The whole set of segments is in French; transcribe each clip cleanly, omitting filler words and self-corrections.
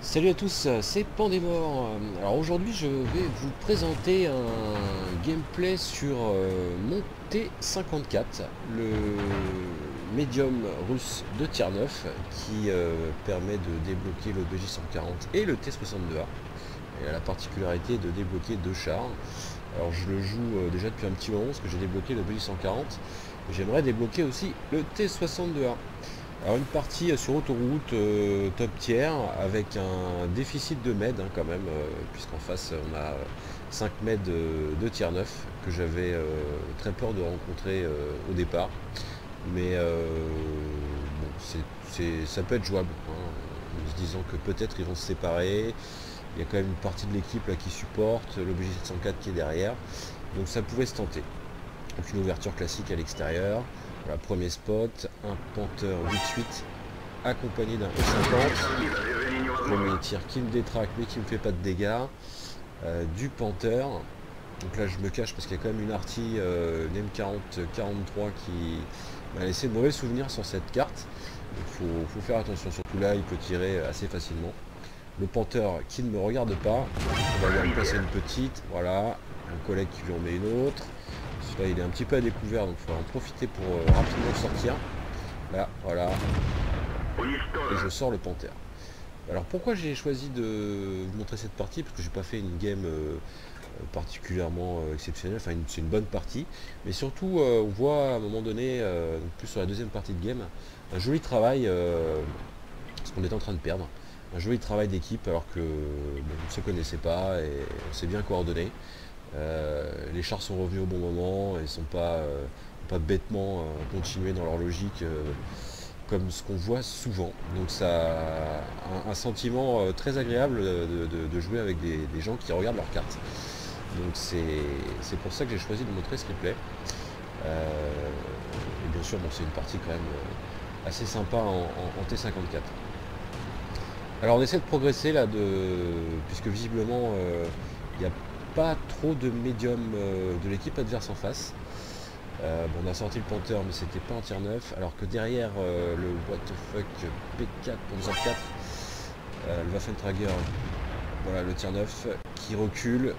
Salut à tous, c'est Pandémor. Alors aujourd'hui je vais vous présenter un gameplay sur mon T54, le médium russe de tier 9 qui permet de débloquer le BJ140 et le T62A. Et a la particularité de débloquer deux chars. Alors je le joue déjà depuis un petit moment parce que j'ai débloqué le BJ140. J'aimerais débloquer aussi le T62A. Alors une partie sur autoroute top tier avec un déficit de med quand même, puisqu'en face on a 5 med de tier 9 que j'avais très peur de rencontrer au départ. Mais bon, ça peut être jouable, en se disant que peut-être ils vont se séparer. Il y a quand même une partie de l'équipe là qui supporte, le BJ704 qui est derrière, donc ça pouvait se tenter. Donc une ouverture classique à l'extérieur. Voilà, premier spot, un Panther 8-8 accompagné d'un E50. Premier tir qui me détraque mais qui me fait pas de dégâts. Du Panther. Donc là je me cache parce qu'il y a quand même une artille, une M40-43 qui m'a laissé de mauvais souvenirs sur cette carte. Donc faut faire attention, surtout là il peut tirer assez facilement. Le Panther qui ne me regarde pas. On va lui remplacer une petite. Voilà, un collègue qui lui en met une autre. Là il est un petit peu à découvert, donc il faudra en profiter pour rapidement sortir. Là, voilà. Et je sors le Panther. Alors pourquoi j'ai choisi de vous montrer cette partie? Parce que j'ai pas fait une game particulièrement exceptionnelle, enfin c'est une bonne partie. Mais surtout on voit à un moment donné, plus sur la deuxième partie de game, un joli travail, parce qu'on est en train de perdre. Un joli travail d'équipe alors que bon, on ne se connaissait pas et on s'est bien coordonné. Les chars sont revenus au bon moment et ne sont pas bêtement continués dans leur logique comme ce qu'on voit souvent. Donc ça a un sentiment très agréable de jouer avec des gens qui regardent leurs cartes. Donc c'est pour ça que j'ai choisi de montrer ce replay. Et bien sûr bon, c'est une partie quand même assez sympa en T54. Alors on essaie de progresser là, puisque visiblement il n'y a pas trop de médium de l'équipe adverse en face. Bon, on a sorti le Panther mais c'était pas en tier 9, alors que derrière le what the fuck P4 pour 4 le Waffentrager, voilà le tier 9 qui recule.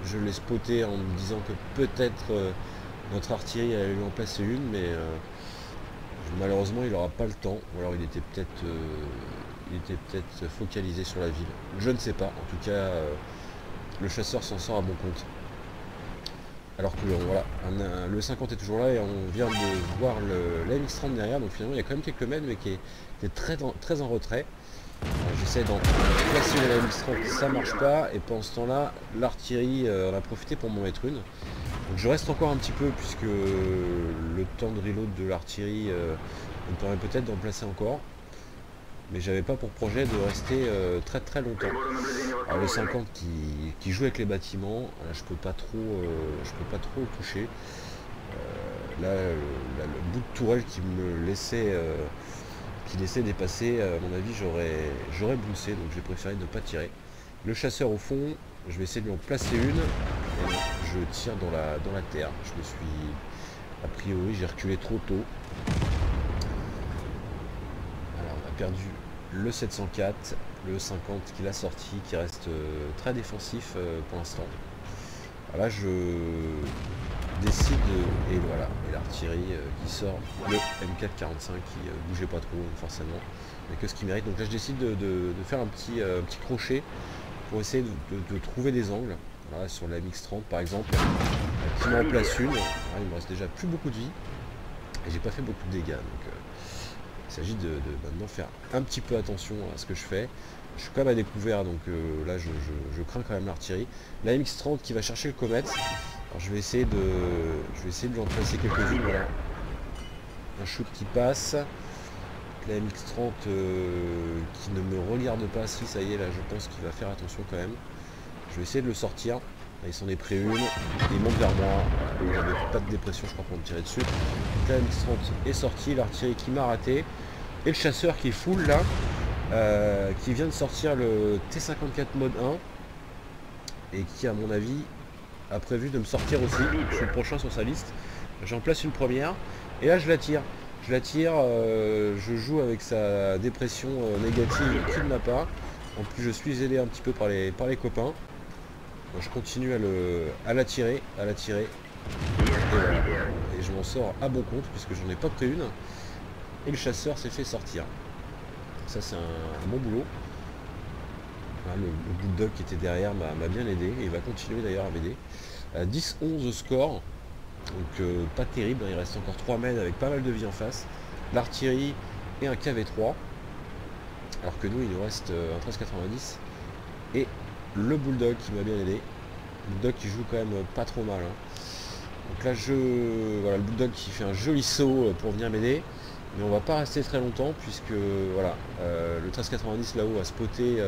Je l'ai spoté en me disant que peut-être notre artillerie allait lui en placer une, mais malheureusement il n'aura pas le temps, ou alors il était peut-être focalisé sur la ville, je ne sais pas. En tout cas le chasseur s'en sort à bon compte. Alors que voilà, le 50 est toujours là et on vient de voir la MX-30 derrière, donc finalement il y a quand même quelques mètres mais qui est très en retrait. J'essaie d'en placer la MX-30, ça marche pas, et pendant ce temps-là, l'artillerie en a profité pour m'en mettre une. Donc je reste encore un petit peu puisque le temps de reload de l'artillerie me permet peut-être d'en placer encore. Mais j'avais pas pour projet de rester très longtemps. Alors le 50 qui joue avec les bâtiments, là, je peux pas trop le toucher. Là, le bout de tourelle qui me laissait dépasser, à mon avis j'aurais bouncé, donc j'ai préféré ne pas tirer. Le chasseur au fond, je vais essayer de lui en placer une, et non, je tire dans la terre. Je me suis, a priori j'ai reculé trop tôt. Alors on a perdu le 704, le 50 qu'il a sorti, qui reste très défensif pour l'instant. Là je décide et voilà, et l'artillerie qui sort, le M445 qui bougeait pas trop forcément, mais que ce qu'il mérite. Donc là je décide de faire un petit crochet pour essayer de trouver des angles. Voilà, sur la MX-30 par exemple, qui m'en place une. Là, il me reste déjà plus beaucoup de vie et j'ai pas fait beaucoup de dégâts, donc il s'agit de maintenant faire un petit peu attention à ce que je fais. Je suis quand même à découvert, donc là je crains quand même l'artillerie. La MX-30 qui va chercher le comète. Alors je vais essayer de lui en placer quelques-unes. Voilà, un shoot qui passe. La MX-30 qui ne me regarde pas. Si, ça y est, là je pense qu'il va faire attention quand même. Je vais essayer de le sortir. Là, il s'en est pris une, il monte vers moi. Il n'y avait pas de dépression, je crois, pour me tirer dessus. Donc la MX-30 est sortie, l'artillerie qui m'a raté. Et le chasseur qui est full là, qui vient de sortir le T54 mode 1. Et qui, à mon avis, a prévu de me sortir aussi. Je suis le prochain sur sa liste. J'en place une première. Et là, je la tire. Je la tire, je joue avec sa dépression négative qu'il n'a pas. En plus je suis aidé un petit peu par les copains. Donc, je continue à la tirer, Et voilà. Et je m'en sors à bon compte puisque j'en ai pas pris une. Et le chasseur s'est fait sortir. Ça c'est un bon boulot. Voilà, le bulldog qui était derrière m'a bien aidé et il va continuer d'ailleurs à m'aider. 10-11 score. Donc pas terrible, hein. Il reste encore 3 mètres avec pas mal de vie en face. L'artillerie et un KV3. Alors que nous il nous reste un 1390. Et le bulldog qui m'a bien aidé. Le bulldog qui joue quand même pas trop mal, hein. Donc là voilà, le bulldog qui fait un joli saut pour venir m'aider. Mais on va pas rester très longtemps puisque voilà, le 1390 là-haut a spoté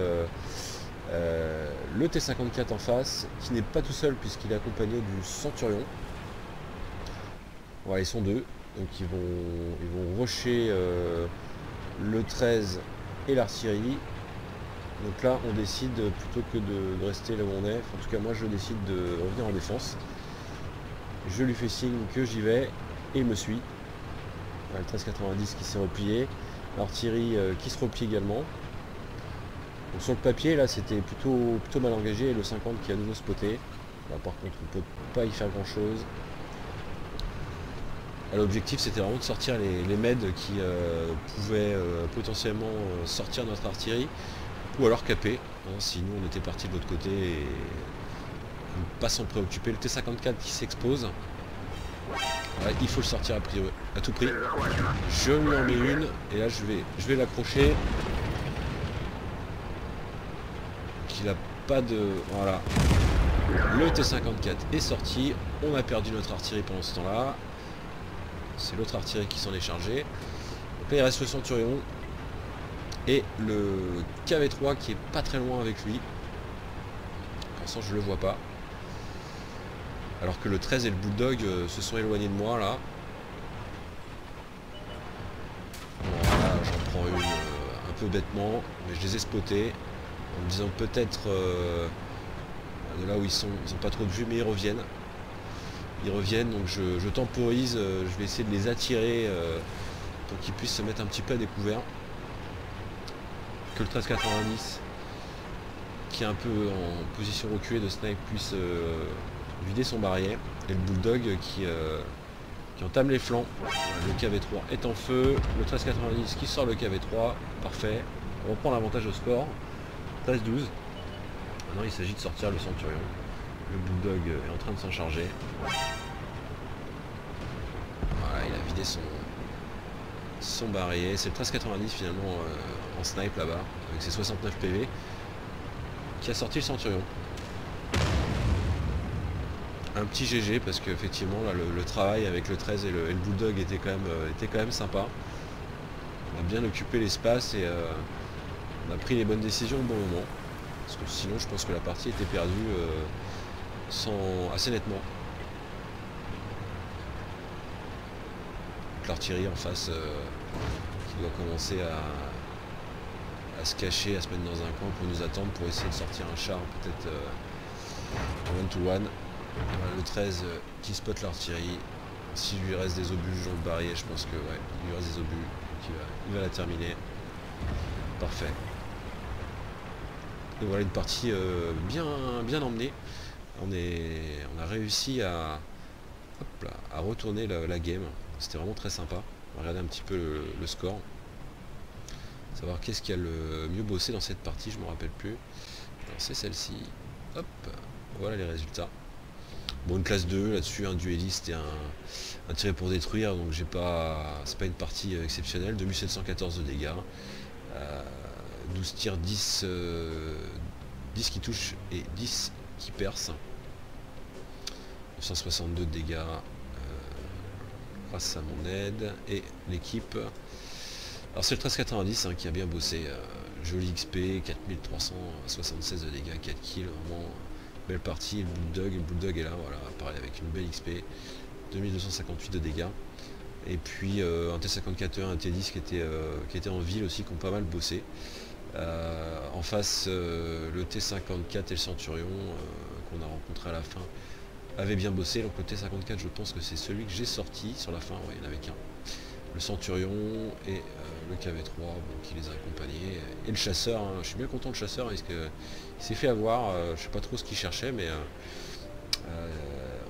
le T54 en face, qui n'est pas tout seul puisqu'il est accompagné du Centurion. Voilà, ils sont deux, donc ils vont rusher le 13 et l'artillerie. Donc là on décide plutôt que de rester là où on est, en tout cas moi je décide de revenir en défense. Je lui fais signe que j'y vais et il me suit. Voilà, le 1390 qui s'est replié, l'artillerie qui se replie également. Donc sur le papier là c'était plutôt mal engagé, et le 50 qui a à nouveau spoté. Là, par contre on ne peut pas y faire grand chose. L'objectif c'était vraiment de sortir les meds qui pouvaient potentiellement sortir notre artillerie, ou alors caper, hein, si nous on était parti de l'autre côté et ne pas s'en préoccuper. Le T54 qui s'expose, ouais, il faut le sortir à tout prix. Je lui en mets une et là je vais l'accrocher. Qu'il a pas de... Voilà. Le T54 est sorti. On a perdu notre artillerie pendant ce temps-là. C'est l'autre artillerie qui s'en est chargé. Donc là il reste le Centurion. Et le KV3 qui est pas très loin avec lui. Pour l'instant je le vois pas. Alors que le 13 et le Bulldog se sont éloignés de moi là. Voilà, j'en prends une un peu bêtement. Mais je les ai spotés. En me disant peut-être de là où ils ont pas trop de vue, mais ils reviennent. Ils reviennent, donc je temporise, je vais essayer de les attirer pour qu'ils puissent se mettre un petit peu à découvert. Que le 1390, qui est un peu en position reculée de snipe, puisse vider son barillet. Et le Bulldog qui entame les flancs. Le KV3 est en feu. Le 1390 qui sort le KV3. Parfait. On reprend l'avantage au score. 13-12. Maintenant il s'agit de sortir le Centurion. Le Bulldog est en train de s'en charger. Voilà, il a vidé son barillet. C'est le 1390 finalement en snipe là-bas, avec ses 69 PV, qui a sorti le Centurion. Un petit GG parce qu'effectivement là le travail avec le 13 et le Bulldog était quand même sympa. On a bien occupé l'espace et on a pris les bonnes décisions au bon moment. Parce que sinon je pense que la partie était perdue assez nettement. L'artillerie en face qui doit commencer à se cacher, à se mettre dans un coin pour nous attendre, pour essayer de sortir un char peut-être en one-to-one. Le 13 qui spot l'artillerie. S'il lui reste des obus dans le barillet, je pense que ouais, il lui reste des obus. Il va la terminer. Parfait. Et voilà une partie bien emmenée. On a réussi à retourner la game. C'était vraiment très sympa. On va regarder un petit peu le score. Savoir qu'est-ce qui a le mieux bossé dans cette partie, je ne me rappelle plus. C'est celle-ci. Hop, voilà les résultats. Bon, une classe 2 là-dessus, un dueliste et un tiré pour détruire, donc c'est pas une partie exceptionnelle. 2714 de dégâts. 12 tirs, 10 qui touchent et 10 qui percent. 962 de dégâts grâce à mon aide et l'équipe. Alors c'est le 1390 qui a bien bossé. Joli XP, 4376 de dégâts, 4 kills, vraiment belle partie. Le Bulldog est là, voilà, pareil avec une belle XP. 2258 de dégâts. Et puis un T54 et un T10 qui était en ville aussi, qui ont pas mal bossé. En face, le T54 et le Centurion qu'on a rencontré à la fin avait bien bossé. Donc le T54, je pense que c'est celui que j'ai sorti sur la fin. Ouais, il n'y en avait qu'un. le Centurion et le KV3 bon, qui les a accompagnés. Et le chasseur, hein. Je suis bien content de chasseur parce qu'il s'est fait avoir, je sais pas trop ce qu'il cherchait, mais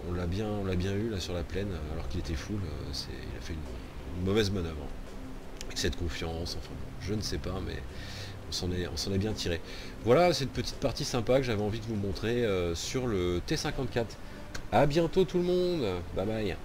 on l'a bien eu là sur la plaine, alors qu'il était full. Il a fait une mauvaise manœuvre. Excès de confiance, enfin bon, je ne sais pas, mais on s'en est bien tiré. Voilà cette petite partie sympa que j'avais envie de vous montrer sur le T54. A bientôt tout le monde, bye bye.